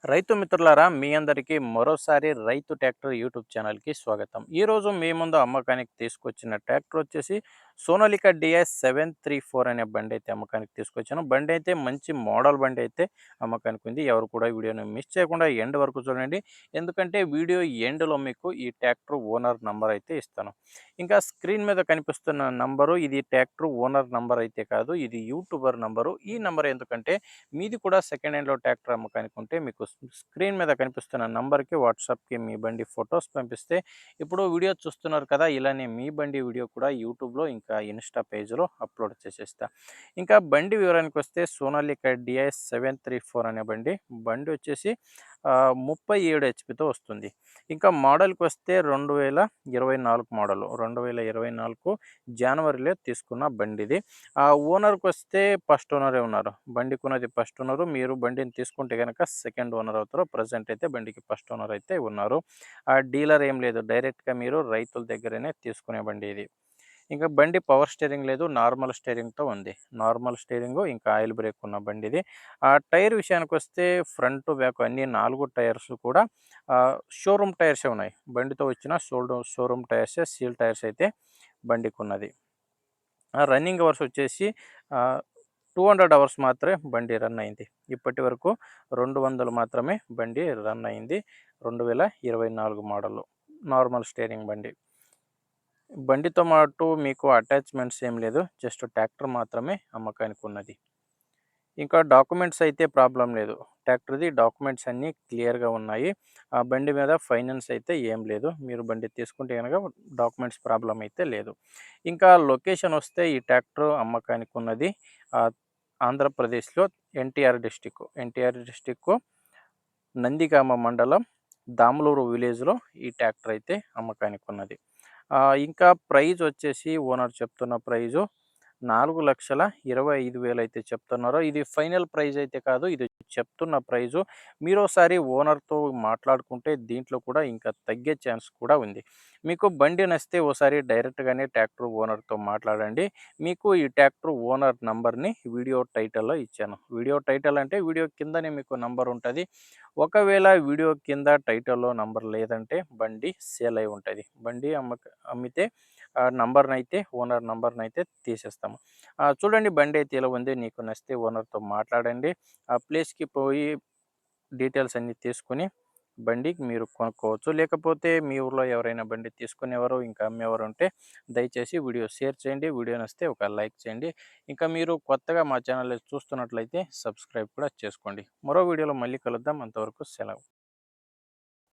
రైతు మిత్రులారా మీ అందరికీ మరోసారి రైతు ట్రాక్టర్ యూట్యూబ్ ఛానల్కి స్వాగతం. ఈరోజు మీ ముందు అమ్మకానికి తీసుకొచ్చిన ట్రాక్టర్ వచ్చేసి సోనాలికా డిఎస్ 734 అనే బండి అయితే అమ్మకానికి తీసుకొచ్చాను. బండి అయితే మంచి మోడల్ బండి అయితే అమ్మకానికి ఉంది. ఎవరు కూడా వీడియోని మిస్ చేయకుండా ఎండ్ వరకు చూడండి. ఎందుకంటే వీడియో ఎండ్లో మీకు ఈ ట్రాక్టర్ ఓనర్ నంబర్ అయితే ఇస్తాను. ఇంకా స్క్రీన్ మీద కనిపిస్తున్న నంబరు ఇది ట్రాక్టర్ ఓనర్ నంబర్ అయితే కాదు, ఇది యూట్యూబర్ నంబరు. ఈ నంబర్ ఎందుకంటే మీది కూడా సెకండ్ హ్యాండ్‌లో ట్రాక్టర్ అమ్మకానికి ఉంటే మీకు స్క్రీన్ మీద కనిపిస్తున్న నంబర్‌కి వాట్సాప్‌కి మీ బండి ఫోటోస్ పంపిస్తే ఇప్పుడు వీడియో చూస్తున్నారు కదా! ఇలానే మీ బండి వీడియో కూడా యూట్యూబ్‌లో ఇంకా ఇన్‌స్టా పేజ్‌లో అప్‌లోడ్ చేసేస్తా. ఇంకా బండి వివరానికొస్తే సోనాలికా డిఐఎస్ 734 అనే బండి. బండి వచ్చేసి 37 హెచ్‌పితో వస్తుంది. ఇంకా మోడల్‌కొస్తే 2024 మోడలు. 2024 జనవరిలో తీసుకున్న బండిది. ఓనర్‌కొస్తే ఫస్ట్ ఓనరే ఉన్నారు. బండి కొన్నది ఫస్ట్ ఓనరు. మీరు బండిని తీసుకుంటే గనక సెకండ్ ఓనర్ అవుతారు. ప్రెజెంట్ అయితే బండికి ఫస్ట్ ఓనర్ అయితే ఉన్నారు. డీలర్ ఏం లేదు. డైరెక్ట్‌గా మీరు రైతుల దగ్గరనే తీసుకునే బండి ఇది. ఇంకా బండి పవర్ స్టీరింగ్ లేదు. నార్మల్ స్టీరింగ్‌తో ఉంది. నార్మల్ స్టీరింగు ఇంకా ఆయిల్ బ్రేక్ ఉన్న బండిది. టైర్ విషయానికొస్తే ఫ్రంట్, బ్యాక్ అన్ని 4 టైర్స్ కూడా షోరూమ్ టైర్సే ఉన్నాయి. బండితో వచ్చిన షోరూమ్ టైర్సే, సీల్ టైర్స్ అయితే బండికున్నది. రన్నింగ్ అవర్స్ వచ్చేసి ఆహ్, 200 అవర్స్ మాత్రమే బండి రన్ అయింది. ఇప్పటి వరకు 200 మాత్రమే బండి రన్ అయింది. 2024 మోడలు. నార్మల్ స్టీరింగ్ బండి. బండితో పాటు మీకు అటాచ్‌మెంట్స్ ఏం లేదు. జస్ట్ ట్రాక్టర్ మాత్రమే అమ్మకానికి ఉన్నది. ఇంకా డాక్యుమెంట్స్ అయితే ప్రాబ్లమ్ లేదు. ట్రాక్టర్‌ది డాక్యుమెంట్స్ అన్నీ క్లియర్‌గా ఉన్నాయి. ఆ బండి మీద ఫైనాన్స్ అయితే ఏం లేదు. మీరు బండి తీసుకుంటే గనక డాక్యుమెంట్స్ ప్రాబ్లమ్ అయితే లేదు. ఇంకా లొకేషన్ వస్తే ఈ ట్రాక్టర్ అమ్మకానికి ఉన్నది ఆహ్, ఆంధ్రప్రదేశ్‌లో ఎన్టీఆర్ డిస్ట్రిక్కు నందిగామ మండలం దాములూరు విలేజ్‌లో ఈ ట్రాక్టర్ అయితే అమ్మకానికి ఉన్నది. ఇంకా ప్రైజ్ వచ్చేసి ఓనర్ చెప్తున్న ప్రైజు 4,25,000 అయితే చెప్తున్నారు. ఇది ఫైనల్ ప్రైజ్ అయితే కాదు. ఇది చెప్తున్న ప్రైజు. మీరోసారి ఓనర్‌తో మాట్లాడుకుంటే దీంట్లో కూడా ఇంకా తగ్గే ఛాన్స్ కూడా ఉంది. మీకు బండి నచ్చితే ఓసారి డైరెక్ట్‌గానే ట్రాక్టర్ ఓనర్‌తో మాట్లాడండి. మీకు ఈ ట్రాక్టర్ ఓనర్ నంబర్‌ని వీడియో టైటిల్‌లో ఇచ్చాను. వీడియో టైటిల్ అంటే వీడియో కిందనే మీకు నంబర్ ఉంటది. ఒకవేళ వీడియో కింద టైటిల్‌లో నంబర్ లేదంటే బండి సేల్ అయి ఉంటది. బండి అమ్మితే నంబర్‌నైతే ఓనర్ నంబర్‌నైతే తీసేస్తాము. చూడండి బండి అయితే ఇలా ఉంది. నీకు నచ్చితే ఓనర్‌తో మాట్లాడండి. ఆ ప్లేస్‌కి పోయి డీటెయిల్స్ అన్నీ తీసుకొని బండి మీరు కొనుక్కోవచ్చు. లేకపోతే మీ ఊర్లో ఎవరైనా బండి తీసుకునేవారు, ఇంకా అమ్మేవారు ఉంటే దయచేసి వీడియో షేర్ చేయండి. వీడియో నచ్చితే ఒక లైక్ చేయండి. ఇంకా మీరు కొత్తగా మా ఛానల్ చూస్తున్నట్లయితే సబ్స్క్రైబ్ కూడా చేసుకోండి. మరో వీడియోలో మళ్ళీ కలుద్దాం. అంతవరకు సెలవు.